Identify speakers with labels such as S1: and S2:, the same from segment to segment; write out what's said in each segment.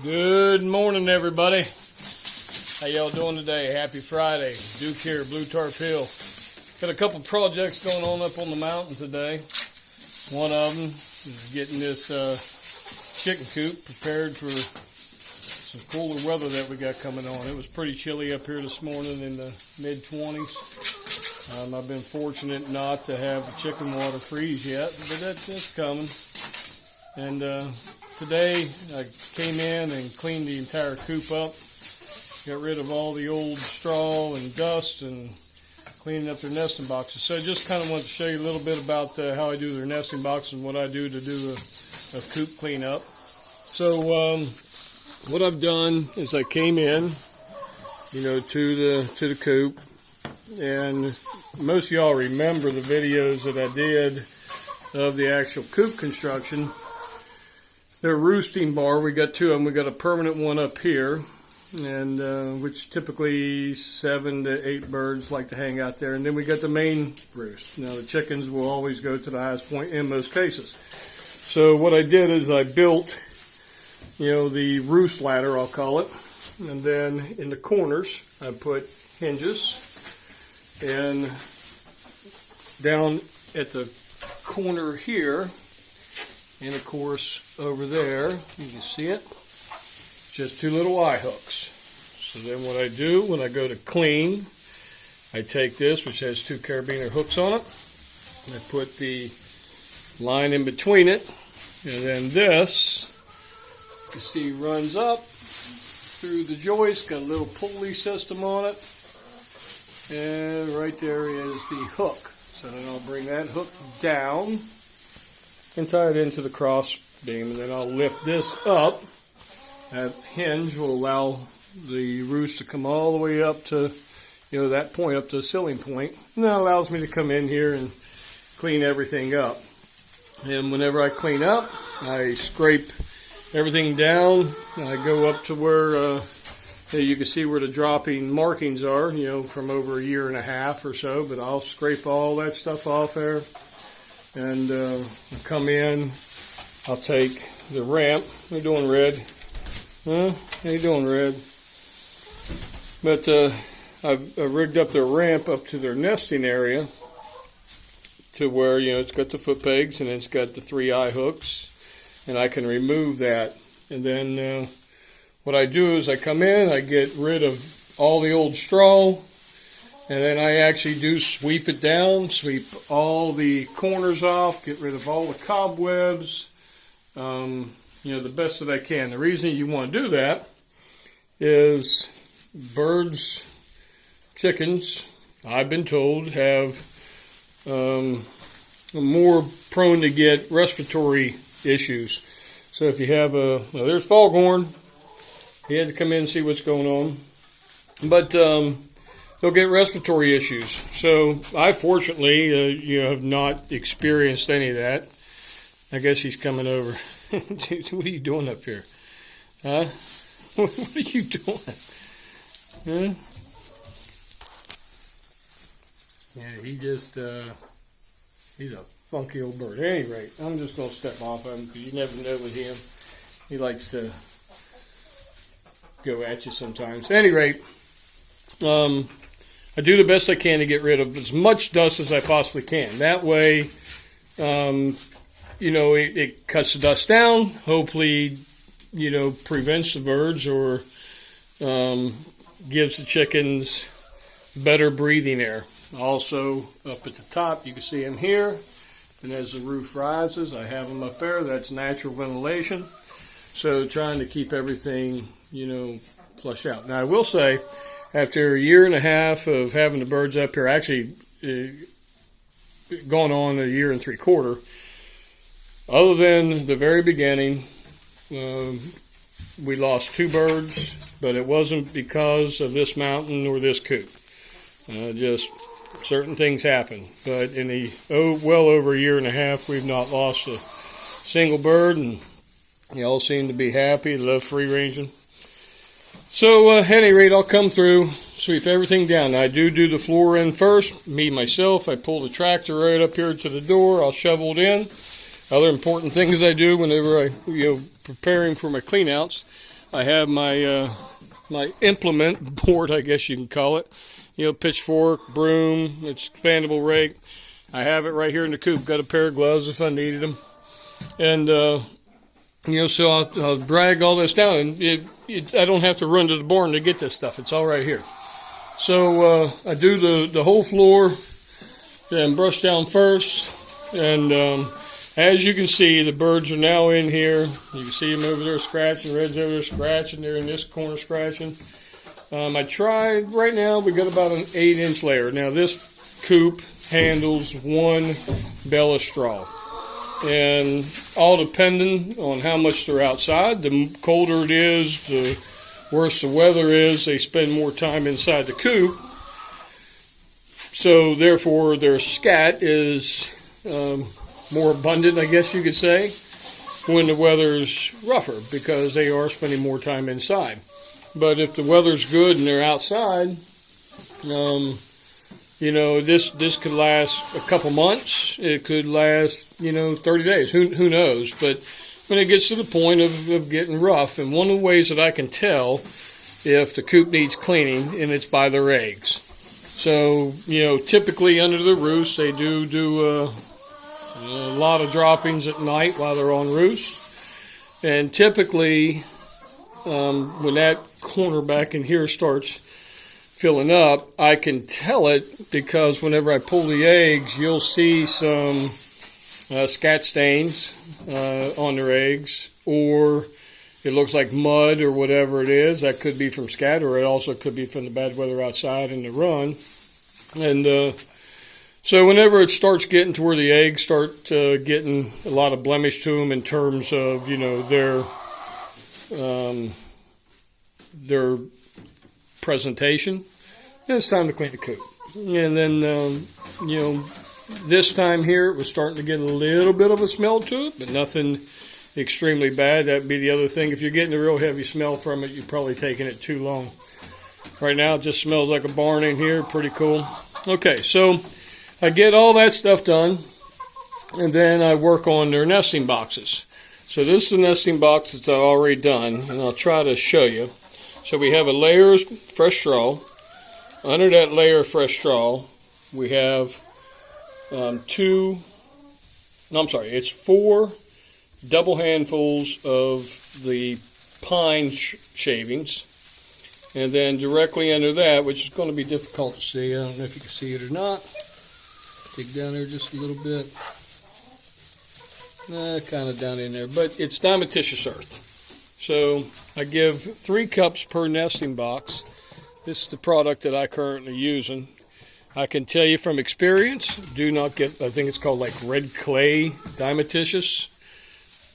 S1: Good morning, everybody. How y'all doing today? Happy Friday. Duke here, Blue Tarp Hill. Got a couple projects going on up on the mountain today. One of them is getting this chicken coop prepared for some cooler weather that we got coming on. It was pretty chilly up here this morning in the mid-20s. I've been fortunate not to have the chicken water freeze yet, but that's coming. And today I came in and cleaned the entire coop up, got rid of all the old straw and dust and cleaning up their nesting boxes. So I just kind of wanted to show you a little bit about how I do their nesting boxes and what I do to do a coop cleanup. So what I've done is I came in, to the coop, and most of y'all remember the videos that I did of the actual coop construction. Their roosting bar, we got two of them. We got a permanent one up here, and which typically 7 to 8 birds like to hang out there. And then we got the main roost. Now the chickens will always go to the highest point in most cases. So what I did is I built, the roost ladder, I'll call it, and then in the corners I put hinges, and down at the corner here, and of course over there, you can see it, just 2 little eye hooks. So then what I do when I go to clean, I take this, which has 2 carabiner hooks on it, and I put the line in between it, and then this, you see, runs up through the joist, got a little pulley system on it, and right there is the hook. So then I'll bring that hook down and tie it into the cross beam, and then I'll lift this up. That hinge will allow the roost to come all the way up to, that point, up to the ceiling point. And that allows me to come in here and clean everything up. And whenever I clean up, I scrape everything down. I go up to where you can see where the dropping markings are, from over a year and a half or so. But I'll scrape all that stuff off there. And come in, I'll take the ramp. How you doing, Red? Huh? How you doing, Red? But I've rigged up their ramp up to their nesting area to where, it's got the foot pegs and it's got the 3 eye hooks, and I can remove that. And then what I do is I come in, I get rid of all the old straw, and then I actually do sweep it down, sweep all the corners off, get rid of all the cobwebs, the best that I can. The reason you want to do that is birds, chickens, I've been told, have more prone to get respiratory issues. So if you have there's Foghorn, he had to come in and see what's going on. But they'll get respiratory issues. So I fortunately, have not experienced any of that. I guess he's coming over. Dude, what are you doing up here? Huh? What are you doing? Huh? Yeah, he's a funky old bird. At any rate, I'm just going to step off of him because you never know with him. He likes to go at you sometimes. At any rate, I do the best I can to get rid of as much dust as I possibly can. That way, it cuts the dust down, hopefully, prevents the birds or gives the chickens better breathing air. Also, up at the top, you can see them here, and as the roof rises, I have them up there. That's natural ventilation. So trying to keep everything, flush out. Now, I will say, after a year and a half of having the birds up here, actually going on a year and 3/4, other than the very beginning, we lost 2 birds, but it wasn't because of this mountain or this coop. Just certain things happen. But in well over a year and a half, we've not lost a single bird, and they all seem to be happy. They love free ranging. So at any rate, I'll come through, sweep everything down. Now, I do the floor in first. Myself, I pull the tractor right up here to the door. I'll shovel it in. Other important things I do whenever I, preparing for my cleanouts, I have my my implement board, I guess you can call it. You know, pitchfork, broom, expandable rake. I have it right here in the coop. Got a pair of gloves if I needed them. And, you know, so I'll drag all this down. And I don't have to run to the barn to get this stuff. It's all right here. So I do the whole floor, then brush down first. And as you can see, the birds are now in here. You can see them over there scratching. Red's over there scratching. They're in this corner scratching. I tried, right now we got about an 8-inch layer. Now this coop handles 1 bale of straw. And all depending on how much they're outside, the colder it is, the worse the weather is, they spend more time inside the coop. So therefore their scat is more abundant, I guess you could say, when the weather's rougher, because they are spending more time inside. But if the weather's good and they're outside, you know, this could last a couple months. It could last, you know, 30 days. Who knows? But when it gets to the point of getting rough, and one of the ways that I can tell if the coop needs cleaning, and it's by their eggs. So, you know, typically under the roost, they do a lot of droppings at night while they're on roost. And typically, when that corner back in here starts filling up, I can tell it because whenever I pull the eggs, you'll see some scat stains on their eggs, or it looks like mud or whatever it is. That could be from scat, or it also could be from the bad weather outside and the run. And so whenever it starts getting to where the eggs start getting a lot of blemish to them in terms of, you know, their presentation, then it's time to clean the coop. And then, you know, this time here it was starting to get a little bit of a smell to it, but nothing extremely bad. That'd be the other thing. If you're getting a real heavy smell from it, you're probably taking it too long. Right now it just smells like a barn in here. Pretty cool. Okay, so I get all that stuff done, and then I work on their nesting boxes. So this is the nesting box that I've already done, and I'll try to show you. So we have a layer of fresh straw. Under that layer of fresh straw, we have 4 double handfuls of the pine shavings. And then directly under that, which is going to be difficult to see, I don't know if you can see it or not. Dig down there just a little bit. Kind of down in there, but it's diatomaceous earth. So I give 3 cups per nesting box. This is the product that I currently using. I can tell you from experience, do not get, I think it's called like red clay diatomaceous.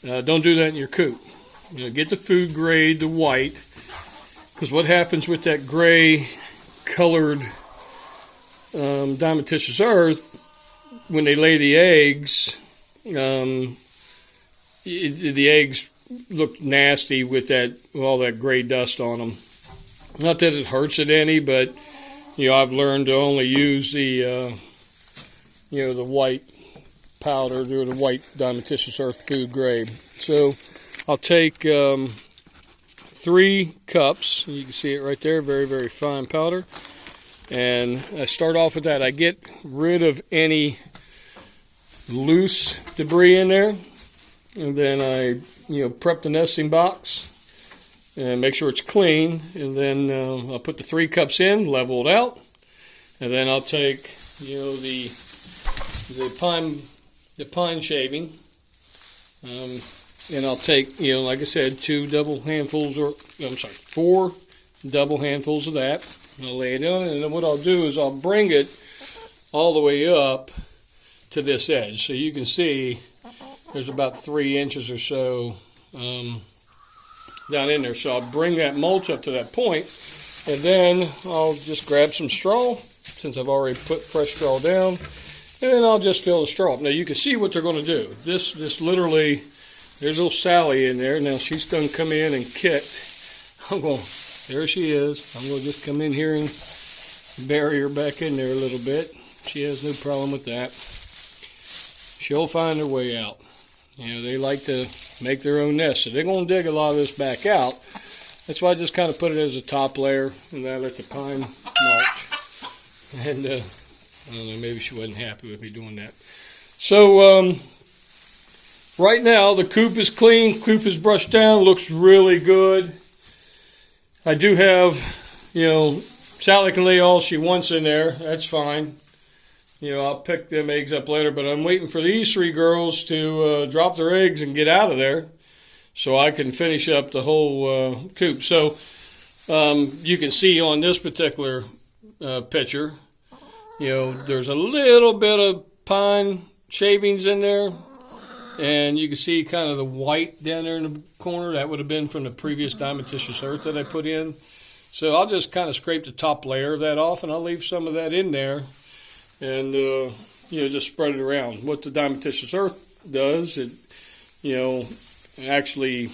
S1: Don't do that in your coop. You know, get the food grade, the white, because what happens with that gray colored diatomaceous earth, when they lay the eggs, the eggs look nasty with all that gray dust on them. Not that it hurts it any, but you know, I've learned to only use the you know, the white powder, or the white diatomaceous earth food grade. So I'll take 3 cups. You can see it right there, very, very fine powder. And I start off with that. I get rid of any loose debris in there, and then I, you know, prep the nesting box and make sure it's clean, and then I'll put the 3 cups in, level it out, and then I'll take, you know, the pine shaving, and I'll take, you know, like I said, 4 double handfuls of that. I'll lay it down, and then what I'll do is I'll bring it all the way up to this edge. So you can see there's about 3 inches or so down in there. So I'll bring that mulch up to that point, and then I'll just grab some straw, since I've already put fresh straw down, and then I'll just fill the straw up. Now you can see what they're going to do. This literally, there's little Sally in there. Now she's going to come in and kick. There she is. I'm going to just come in here and bury her back in there a little bit. She has no problem with that. She'll find her way out. You know, they like to make their own nest, so they're going to dig a lot of this back out. That's why I just kind of put it as a top layer, and I let the pine mulch. And I don't know, maybe she wasn't happy with me doing that. So right now the coop is clean, coop is brushed down, looks really good. I do have, Sally can lay all she wants in there. That's fine. I'll pick them eggs up later, but I'm waiting for these 3 girls to drop their eggs and get out of there so I can finish up the whole coop. So you can see on this particular picture, there's a little bit of pine shavings in there, and you can see kind of the white down there in the corner. That would have been from the previous diatomaceous earth that I put in. So I'll just kind of scrape the top layer of that off, and I'll leave some of that in there, and just spread it around. What the diatomaceous earth does, it actually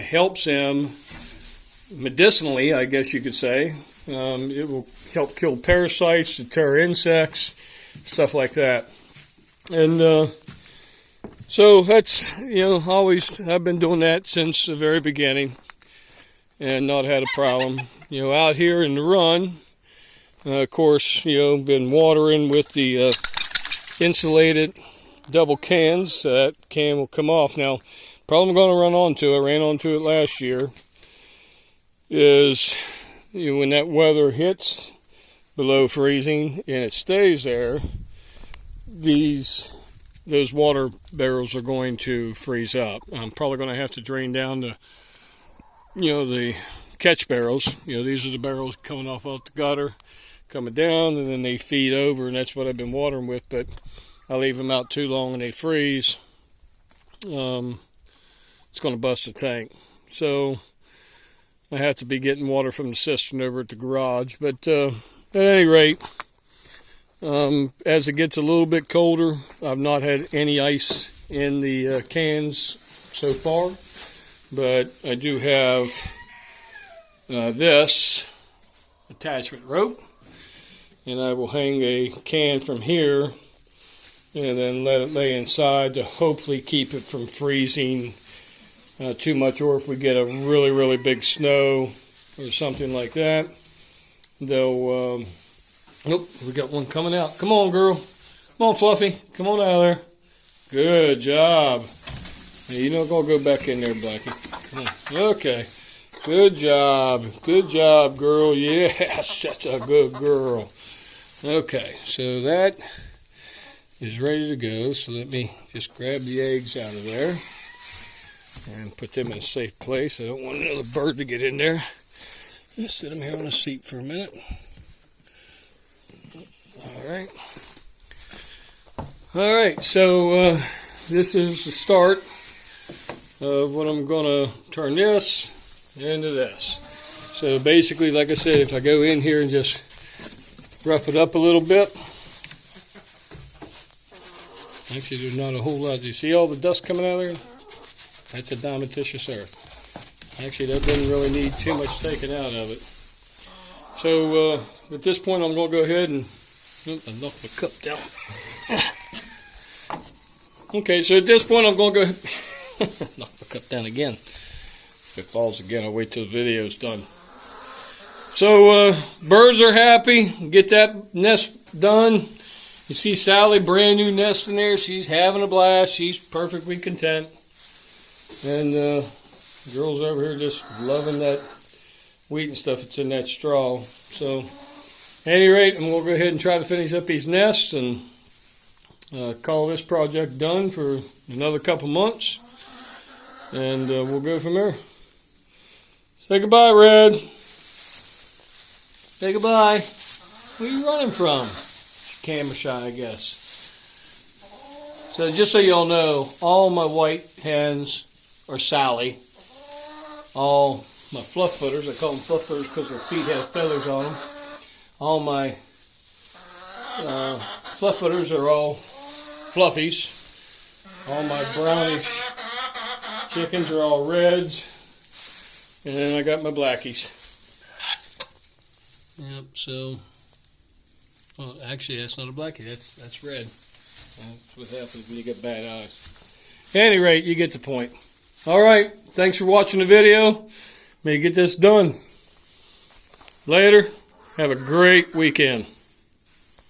S1: helps them medicinally, I guess you could say. It will help kill parasites, deter insects, stuff like that. And so that's, always, I've been doing that since the very beginning and not had a problem. Out here in the run, of course, been watering with the insulated double cans. That can will come off. Now, problem I'm going to run onto, I ran onto it last year, is when that weather hits below freezing and it stays there, those water barrels are going to freeze up. I'm probably going to have to drain down the catch barrels. These are the barrels coming off the gutter, coming down, and then they feed over, and that's what I've been watering with. But I leave them out too long and they freeze. It's going to bust the tank. So I have to be getting water from the cistern over at the garage. But at any rate, as it gets a little bit colder, I've not had any ice in the cans so far, but I do have this attachment rope, and I will hang a can from here and then let it lay inside to hopefully keep it from freezing too much, or if we get a really, really big snow or something like that, they'll nope, we got one coming out. Come on, girl. Come on, Fluffy. Come on out of there. Good job. Now, you're not going to go back in there, Blackie. Come on. Okay. Good job. Good job, girl. Yeah, such a good girl. Okay, so that is ready to go. So let me just grab the eggs out of there and put them in a safe place. I don't want another bird to get in there. Just sit them here on the seat for a minute. All right, so this is the start of what I'm going to turn this into this. So basically, like I said, if I go in here and just rough it up a little bit, actually there's not a whole lot. Do you see all the dust coming out of there? That's a diatomaceous earth. Actually, that doesn't really need too much taken out of it. So at this point, I'm going to go ahead and I knocked my cup down. Okay, so at this point, I'm going to go knock my cup down again. If it falls again, I'll wait till the video's done. So birds are happy. Get that nest done. You see Sally, brand new nest in there. She's having a blast. She's perfectly content. And girls over here just loving that wheat and stuff that's in that straw. So at any rate, I'm going to go ahead and try to finish up these nests and call this project done for another couple months. And we'll go from there. Say goodbye, Red. Say goodbye. Where are you running from? Camera shy, I guess. So just so y'all know, all my white hens are Sally. All my fluff footers, I call them fluff footers because their feet have feathers on them. All my fluff footers are all fluffies. All my brownish chickens are all reds. And then I got my blackies. Yep, so, well, actually that's not a blackie, that's red. That's what happens when you get bad eyes. At any rate, you get the point. Alright, thanks for watching the video. May get this done. Later. Have a great weekend.